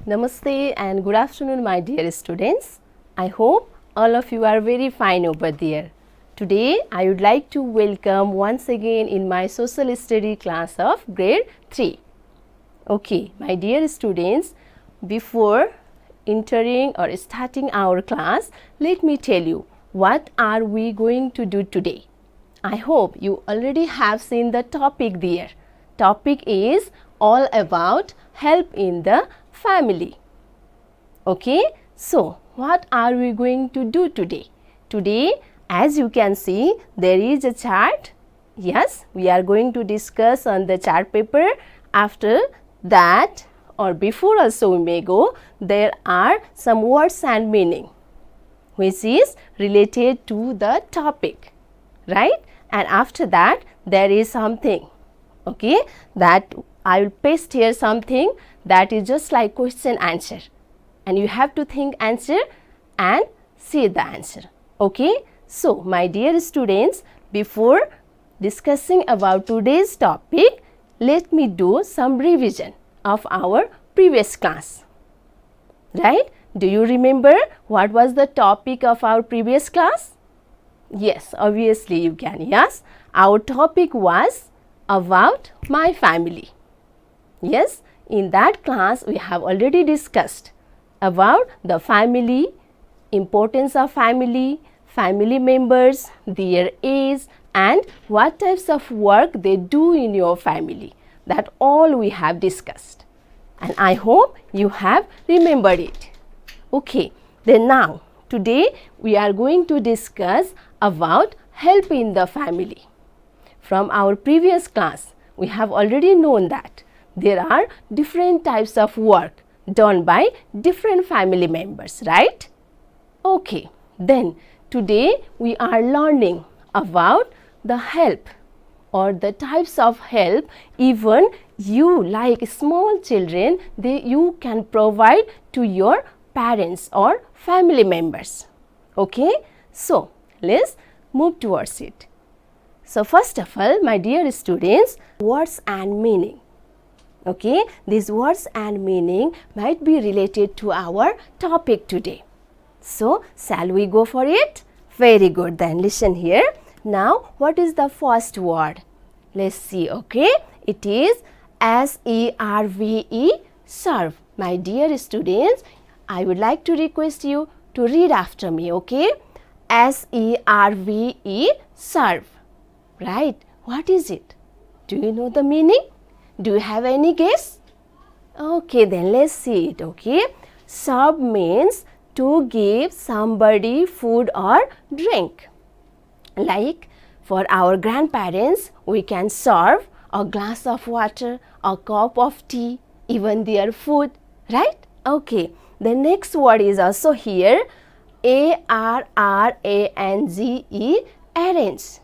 Namaste and good afternoon, my dear students. I hope all of you are very fine over there. Today, I would like to welcome once again in my social study class of grade 3. Okay, my dear students, before entering or starting our class, let me tell you what are we going to do today. I hope you already have seen the topic there. Topic is all about help in the family. Okay, so what are we going to do today? Today, as you can see, there is a chart. Yes, we are going to discuss on the chart paper. After that or before also we may go, there are some words and meaning which is related to the topic, right? And after that there is something, okay, that I will paste here something that is just like question answer, and you have to think answer and see the answer. Okay, so my dear students, before discussing about today's topic, let me do some revision of our previous class. Right? Do you remember what was the topic of our previous class? Yes, obviously you can. Yes, our topic was about my family. Yes, in that class we have already discussed about the family, importance of family, family members, their age, and what types of work they do in your family. That all we have discussed, and I hope you have remembered it. Okay, then now today we are going to discuss about help in the family. From our previous class, we have already known that there are different types of work done by different family members, right? Okay, then today we are learning about the help or the types of help even you like small children you can provide to your parents or family members. Okay, so let's move towards it. So first of all, my dear students, words and meaning. Okay, these words and meaning might be related to our topic today. So shall we go for it? Very good, then listen here. Now what is the first word? Let's see. Okay, it is S-E-R-V-E, serve. My dear students, I would like to request you to read after me. Okay, S-E-R-V-E, serve. Right, what is it? Do you know the meaning? Do you have any guess? Okay, then let's see it. Okay, serve means to give somebody food or drink. Like for our grandparents, we can serve a glass of water, a cup of tea, even their food, right? Okay, the next word is also here, A-R-R-A-N-G-E, arrange.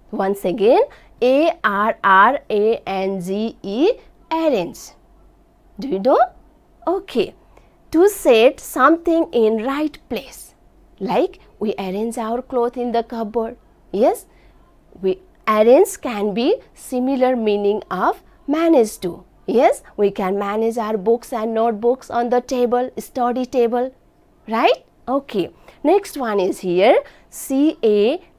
Once again, A-R-R-A-N-G-E, arrange. Do you know? Okay, to set something in right place. Like we arrange our clothes in the cupboard. Yes, we arrange can be similar meaning of manage to. Yes, we can manage our books and notebooks on the table, study table, right? Okay, next one is here, C-A-P-A-B-I-L-I-T-Y,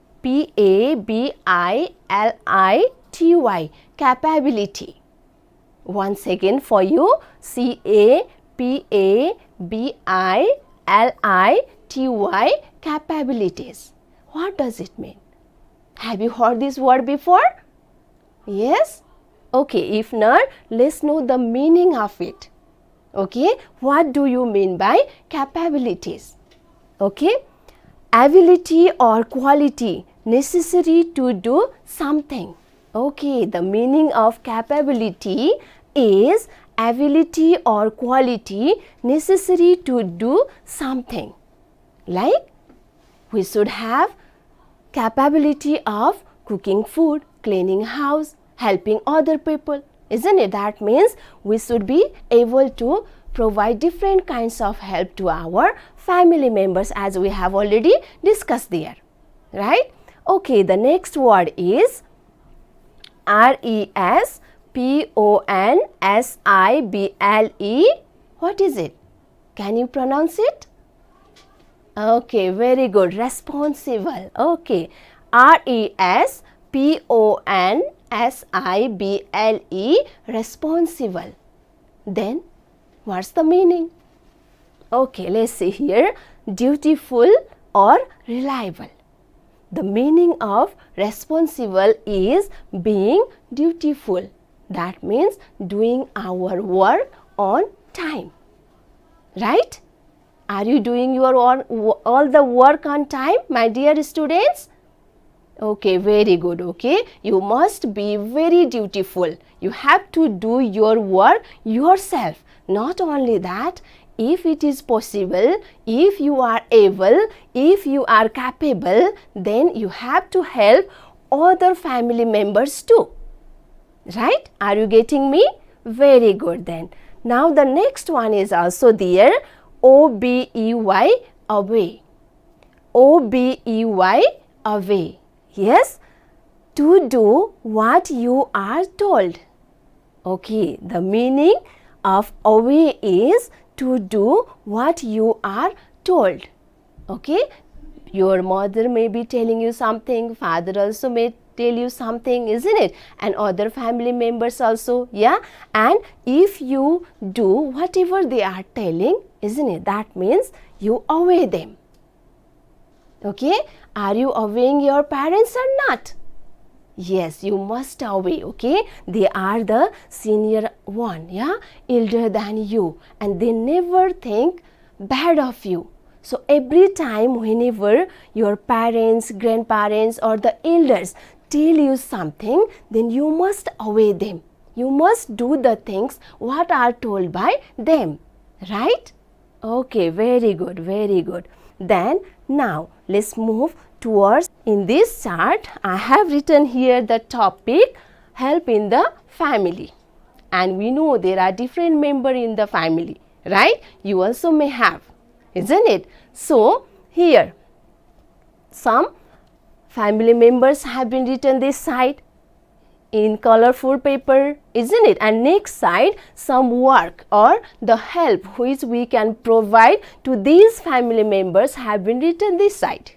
capability. Once again for you, C-A-P-A-B-I-L-I-T-Y, capabilities. What does it mean? Have you heard this word before? Yes? Okay, if not, let's know the meaning of it. Okay, what do you mean by capabilities? Okay, ability or quality necessary to do something. Okay, the meaning of capability is ability or quality necessary to do something. Like we should have capability of cooking food, cleaning house, helping other people, isn't it? That means we should be able to provide different kinds of help to our family members, as we have already discussed there, right? Okay, the next word is R-E-S-P-O-N-S-I-B-L-E. What is it? Can you pronounce it? Okay, very good. Responsible. Okay. RESPONSIBLE, responsible. Then what's the meaning? Okay, let's see here. Dutiful or reliable. The meaning of responsible is being dutiful. That means doing our work on time. Right? Are you doing your all the work on time, my dear students? Okay, very good. Okay, you must be very dutiful. You have to do your work yourself. Not only that, if it is possible, if you are able, if you are capable, then you have to help other family members too. Right? Are you getting me? Very good then. Now the next one is also there. OBEY, away. OBEY, away. Yes, to do what you are told. Okay, the meaning of away is to do what you are told. Okay, your mother may be telling you something, father also may tell you something, isn't it? And other family members also, yeah. And if you do whatever they are telling, isn't it? That means you obey them. Okay, are you obeying your parents or not? Yes, you must obey. Okay, they are the senior one, yeah, elder than you, and they never think bad of you. So every time whenever your parents, grandparents or the elders tell you something, then you must obey them. You must do the things what are told by them, right? Okay, very good, very good. Then now let's move towards, in this chart I have written here the topic help in the family, and we know there are different members in the family, right? You also may have, isn't it? So here some family members have been written this side in colorful paper, isn't it? And next side some work or the help which we can provide to these family members have been written this side.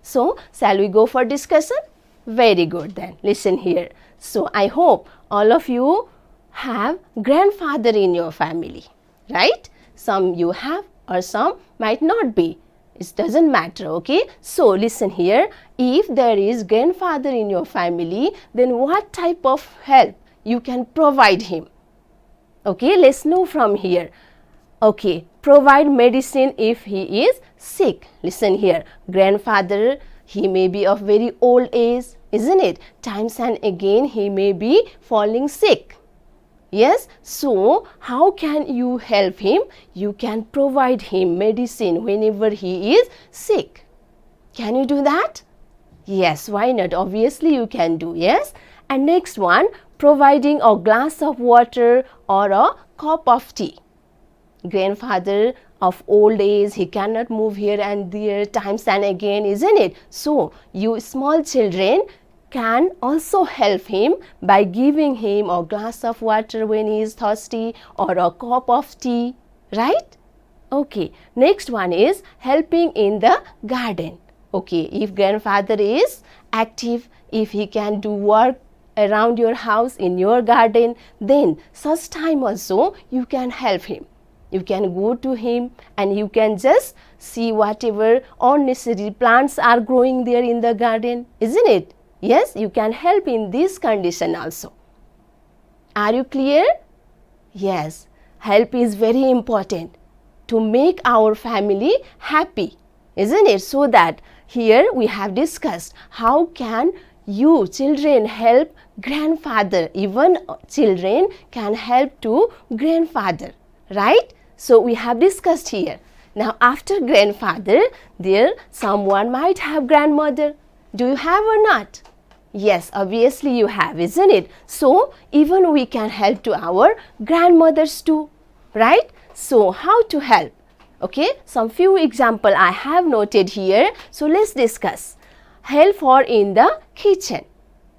So shall we go for discussion? Very good then. Listen here. So I hope all of you have grandfather in your family, right? Some you have or some might not be. It doesn't matter, okay? So listen here, if there is grandfather in your family, then what type of help you can provide him? Okay, let's know from here. Okay, provide medicine if he is sick. Listen here, grandfather, he may be of very old age, isn't it? Times and again he may be falling sick. Yes, so how can you help him? You can provide him medicine whenever he is sick. Can you do that? Yes, why not? Obviously you can do, yes. And next one, providing a glass of water or a cup of tea. Grandfather of old age, he cannot move here and there times and again, isn't it? So you small children can also help him by giving him a glass of water when he is thirsty or a cup of tea, right? Okay, next one is helping in the garden. Okay, if grandfather is active, if he can do work around your house in your garden, then such time also you can help him. You can go to him and you can just see whatever unnecessary plants are growing there in the garden, isn't it? Yes, you can help in this condition also. Are you clear? Yes, help is very important to make our family happy, isn't it? So that here we have discussed how can you children help grandfather, even children can help to grandfather, right? So we have discussed here. Now after grandfather, there someone might have grandmother. Do you have or not? Yes, obviously you have, isn't it? So even we can help to our grandmothers too, right? So how to help? Okay, some few example I have noted here. So let's discuss. Help for in the kitchen.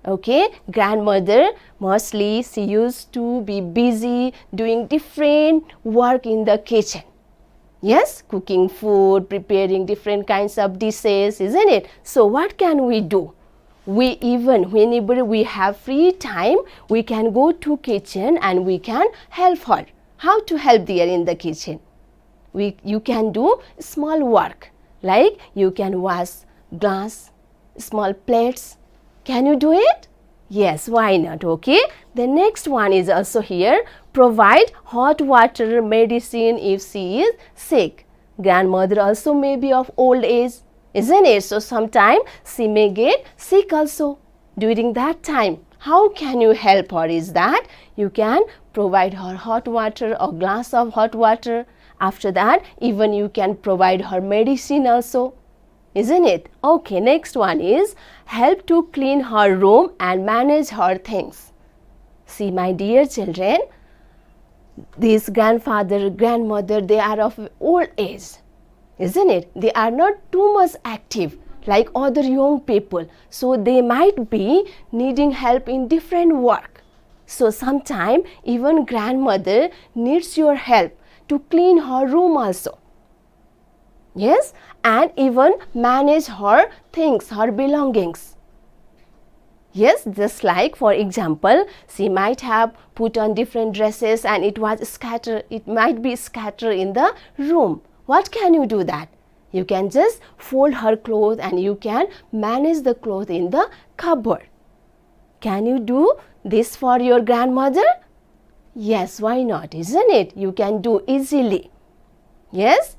Okay, grandmother mostly she used to be busy doing different work in the kitchen. Yes, cooking food, preparing different kinds of dishes, isn't it? So what can we do? We even whenever we have free time, we can go to kitchen and we can help her. How to help there in the kitchen? You can do small work, like you can wash glass, small plates. Can you do it? Yes, why not? Okay. The next one is also here. Provide hot water, medicine if she is sick. Grandmother also may be of old age, isn't it? So sometimes she may get sick also. During that time, how can you help her? Is that you can provide her hot water or glass of hot water. After that, even you can provide her medicine also. Isn't it? Okay, next one is help to clean her room and manage her things. See, my dear children, this grandfather, grandmother, they are of old age, isn't it? They are not too much active like other young people. So they might be needing help in different work. So sometime even grandmother needs your help to clean her room also. Yes, and even manage her things, her belongings. Yes, just like for example, she might have put on different dresses and it might be scattered in the room. What can you do that? You can just fold her clothes and you can manage the clothes in the cupboard. Can you do this for your grandmother? Yes, why not? Isn't it? You can do easily. Yes?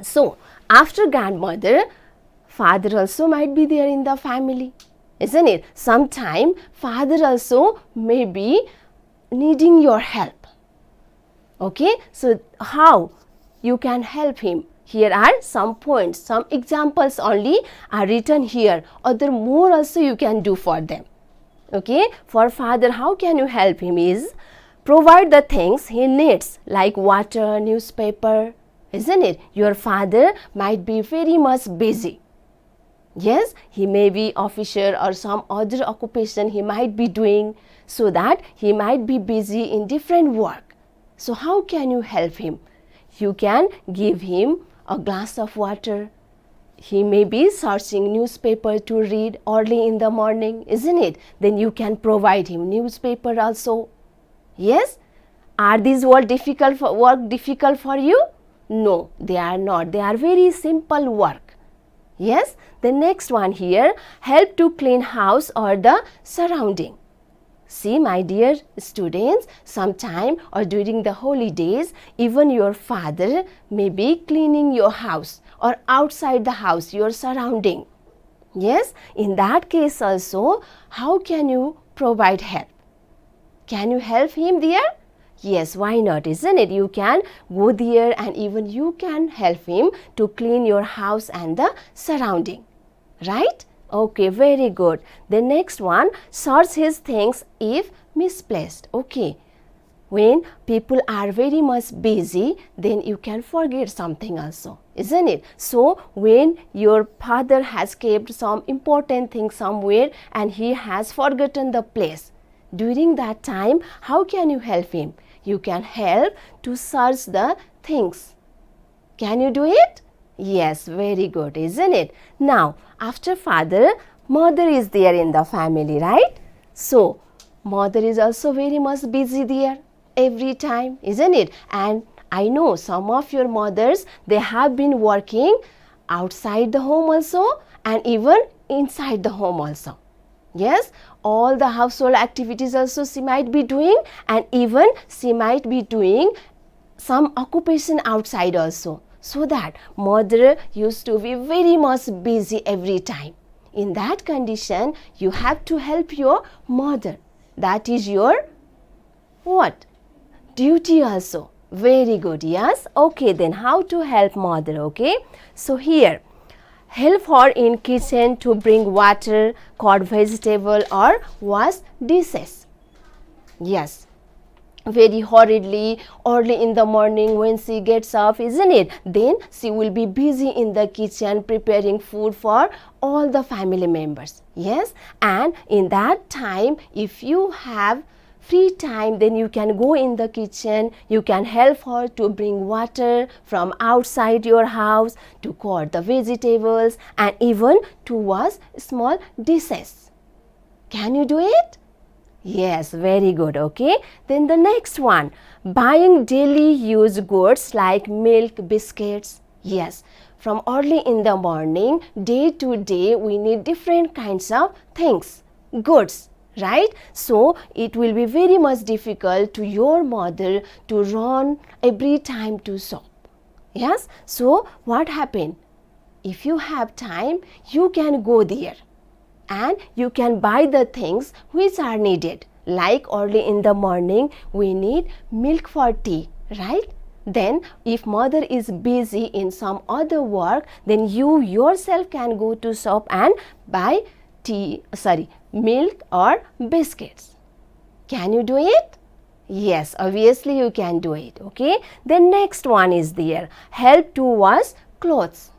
So, after grandmother, father also might be there in the family, isn't it? Sometime father also may be needing your help. Okay, so how you can help him? Here are some points, some examples only are written here. Other more also you can do for them. Okay, for father, how can you help him is provide the things he needs like water, newspaper. Isn't it? Your father might be very much busy. Yes, he may be officer or some other occupation he might be doing, so that he might be busy in different work. So how can you help him? You can give him a glass of water. He may be searching newspaper to read early in the morning, isn't it? Then you can provide him newspaper also. Yes? Are these work difficult for you? No, they are not. They are very simple work. Yes, the next one here, help to clean house or the surrounding. See, my dear students, sometime or during the holidays, even your father may be cleaning your house or outside the house, your surrounding. Yes, in that case also, how can you provide help? Can you help him there? Yes, why not? Isn't it? You can go there and even you can help him to clean your house and the surrounding. Right? Okay, very good. The next one, search his things if misplaced. Okay. When people are very much busy, then you can forget something also, isn't it? So, when your father has kept some important thing somewhere and he has forgotten the place, during that time, how can you help him? You can help to search the things. Can you do it? Yes, very good, isn't it? Now, after father, mother is there in the family, right? So, mother is also very much busy there every time, isn't it? And I know some of your mothers, they have been working outside the home also and even inside the home also. Yes, all the household activities also she might be doing and even she might be doing some occupation outside also. So that mother used to be very much busy every time. In that condition, you have to help your mother. That is your what? Duty also. Very good, yes. Okay, then how to help mother, okay? So here, help her in kitchen to bring water, cut vegetable or wash dishes. Yes, very hurriedly, early in the morning when she gets up, isn't it? Then she will be busy in the kitchen preparing food for all the family members. Yes, and in that time, if you have free time, then you can go in the kitchen, you can help her to bring water from outside your house, to cut the vegetables, and even to wash small dishes. Can you do it? Yes, very good. Okay, then the next one, buying daily use goods like milk, biscuits. Yes, from early in the morning, day to day, we need different kinds of things, goods, right? So it will be very much difficult to your mother to run every time to shop. Yes, so what happened? If you have time, you can go there and you can buy the things which are needed. Like early in the morning, we need milk for tea, right? Then if mother is busy in some other work, then you yourself can go to shop and buy milk or biscuits. Can you do it? Yes, obviously you can do it. Okay, the next one is there, help to wash clothes.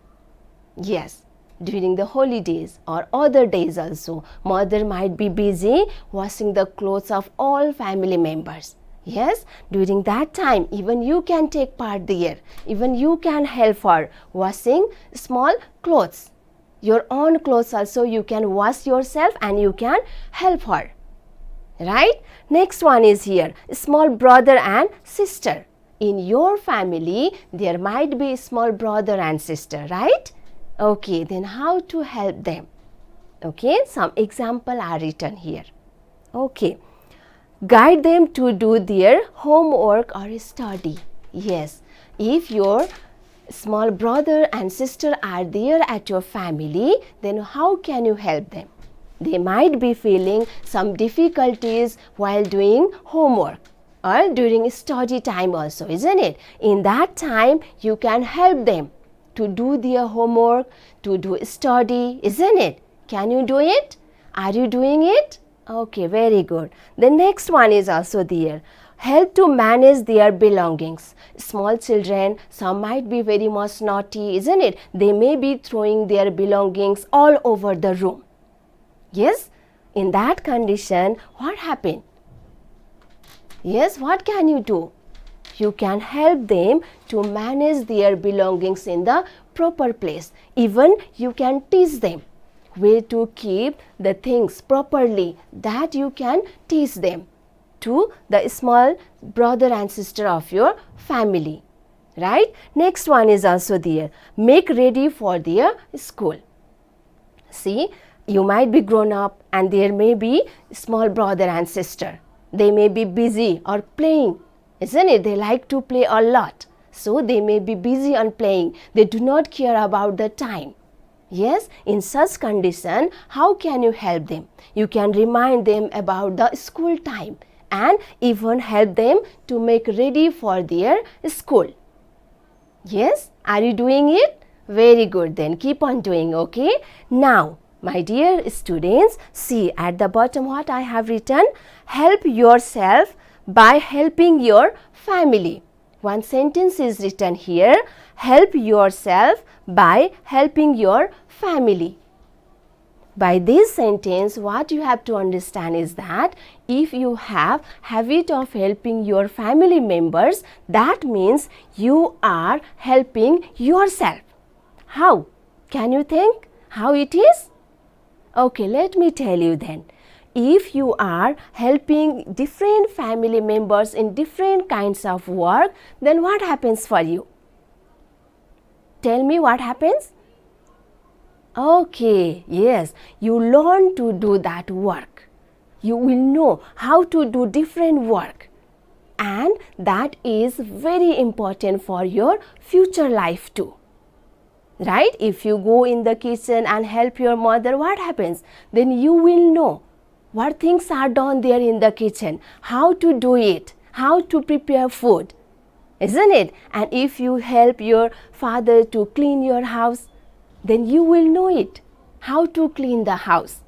Yes, during the holidays or other days also, mother might be busy washing the clothes of all family members. Yes, during that time, even you can take part there. Even you can help her washing small clothes. Your own clothes also you can wash yourself and you can help her. Right? Next one is here, small brother and sister. In your family, there might be small brother and sister, right? Okay, then how to help them? Okay, some example are written here. Okay, guide them to do their homework or study. Yes, if your small brother and sister are there at your family, then how can you help them? They might be feeling some difficulties while doing homework or during study time also, isn't it? In that time, you can help them to do their homework, to do study, isn't it? Can you do it? Are you doing it? Okay, very good. The next one is also there. Help to manage their belongings. Small children, some might be very much naughty, isn't it? They may be throwing their belongings all over the room. Yes, in that condition, what happened? Yes, what can you do? You can help them to manage their belongings in the proper place. Even you can teach them where to keep the things properly, that you can teach them to the small brother and sister of your family. Right? Next one is also there. Make ready for their school. See, you might be grown up and there may be small brother and sister. They may be busy or playing, isn't it? They like to play a lot. So they may be busy on playing. They do not care about the time. Yes, in such condition, how can you help them? You can remind them about the school time and even help them to make ready for their school. Yes, are you doing it? Very good, then keep on doing, okay? Now, my dear students, see at the bottom what I have written. Help yourself by helping your family. One sentence is written here. Help yourself by helping your family. By this sentence, what you have to understand is that if you have habit of helping your family members, that means you are helping yourself. How? Can you think how it is? Okay, let me tell you then. If you are helping different family members in different kinds of work, then what happens for you? Tell me what happens? Okay, yes, you learn to do that work. You will know how to do different work. And that is very important for your future life too. Right? If you go in the kitchen and help your mother, what happens? Then you will know what things are done there in the kitchen, how to do it, how to prepare food, isn't it? And if you help your father to clean your house, then you will know it, how to clean the house,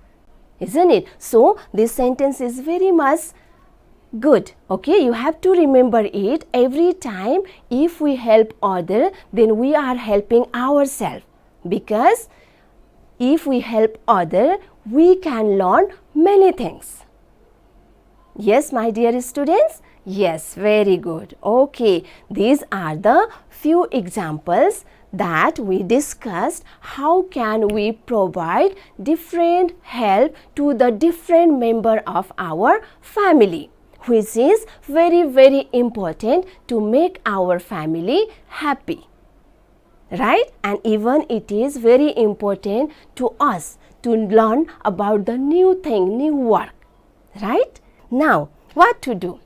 isn't it? So, this sentence is very much good, okay? You have to remember it every time. If we help other, then we are helping ourselves, because if we help other, we can learn many things. Yes, my dear students? Yes, very good. Okay, these are the few examples that we discussed. How can we provide different help to the different member of our family, which is very, very important to make our family happy. Right? And even it is very important to us to learn about the new thing, new work. Right? Now, what to do?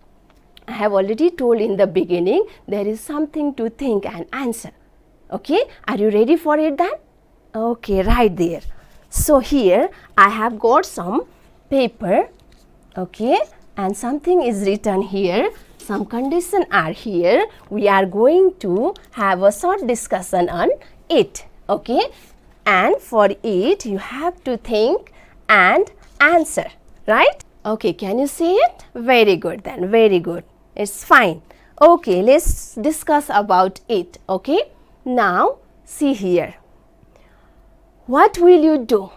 I have already told in the beginning, there is something to think and answer. Okay, are you ready for it then? Okay, right there. So here I have got some paper, okay, and something is written here. Some conditions are here. We are going to have a short discussion on it, okay, and for it you have to think and answer, right? Okay, can you see it? Very good then, very good. It's fine. Okay, let's discuss about it, okay? Now, see here. What will you do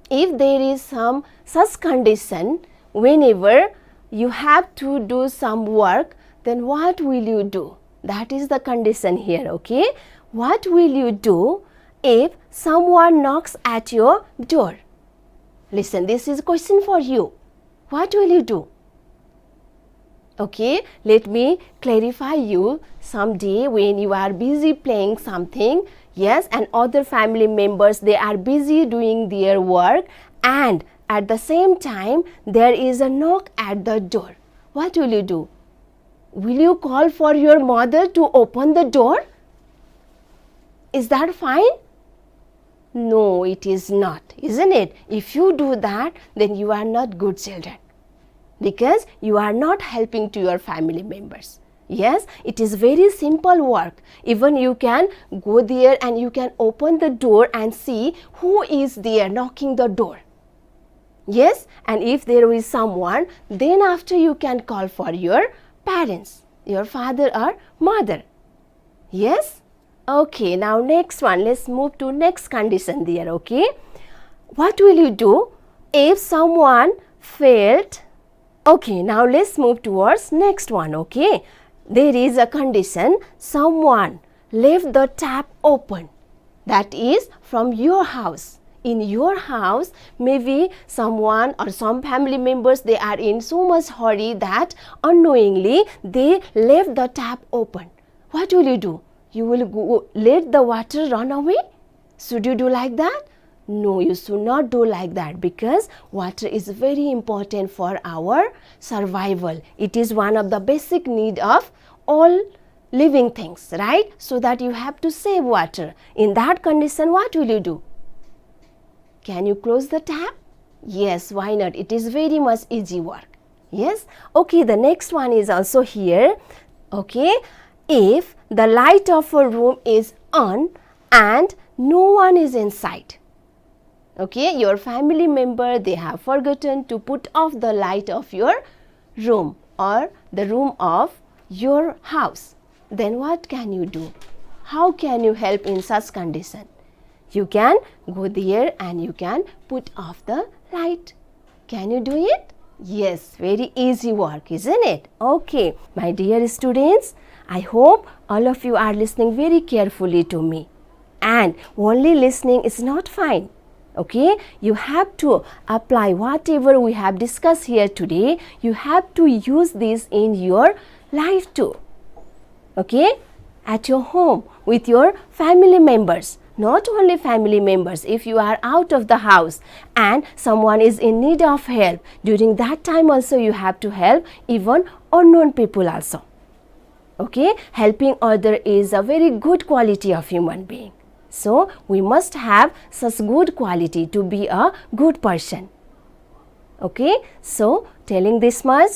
if there is some such condition whenever you have to do some work, then what will you do? That is the condition here, okay? What will you do if someone knocks at your door? Listen, this is a question for you. What will you do? Okay, let me clarify you. Someday when you are busy playing something, yes, and other family members, they are busy doing their work, and at the same time there is a knock at the door. What will you do? Will you call for your mother to open the door? Is that fine? No, it is not, isn't it? If you do that, then you are not good children, because you are not helping to your family members. Yes, it is very simple work. Even you can go there and you can open the door and see who is there knocking the door. Yes, and if there is someone, then after you can call for your parents, your father or mother. Yes? Okay, now next one, let's move to next condition there, okay? What will you do if someone failed? Okay, now let's move towards next one, okay? There is a condition, someone left the tap open. That is from your house. In your house, maybe someone or some family members, they are in so much hurry that unknowingly they left the tap open. What will you do? You will go, let the water run away? Should you do like that? No, you should not do like that, because water is very important for our survival. It is one of the basic need of all living things, right? So that you have to save water. In that condition, what will you do? Can you close the tap? Yes, why not? It is very much easy work. Yes? Okay, the next one is also here. Okay, if the light of a room is on and no one is inside. Okay, your family member, they have forgotten to put off the light of your room or the room of your house. Then what can you do? How can you help in such condition? You can go there and you can put off the light. Can you do it? Yes, very easy work, isn't it? Okay, my dear students, I hope all of you are listening very carefully to me. And only listening is not fine. Okay, you have to apply whatever we have discussed here today. You have to use this in your life too. Okay, at your home with your family members. Not only family members, if you are out of the house and someone is in need of help, during that time also you have to help even unknown people also. Okay, helping other is a very good quality of human being. So, we must have such good quality to be a good person. Okay, so telling this much,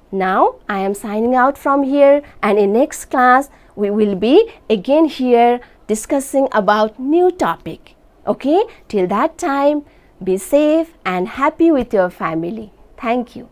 now I am signing out from here, and in next class we will be again here discussing about new topic. Okay, till that time, be safe and happy with your family. Thank you.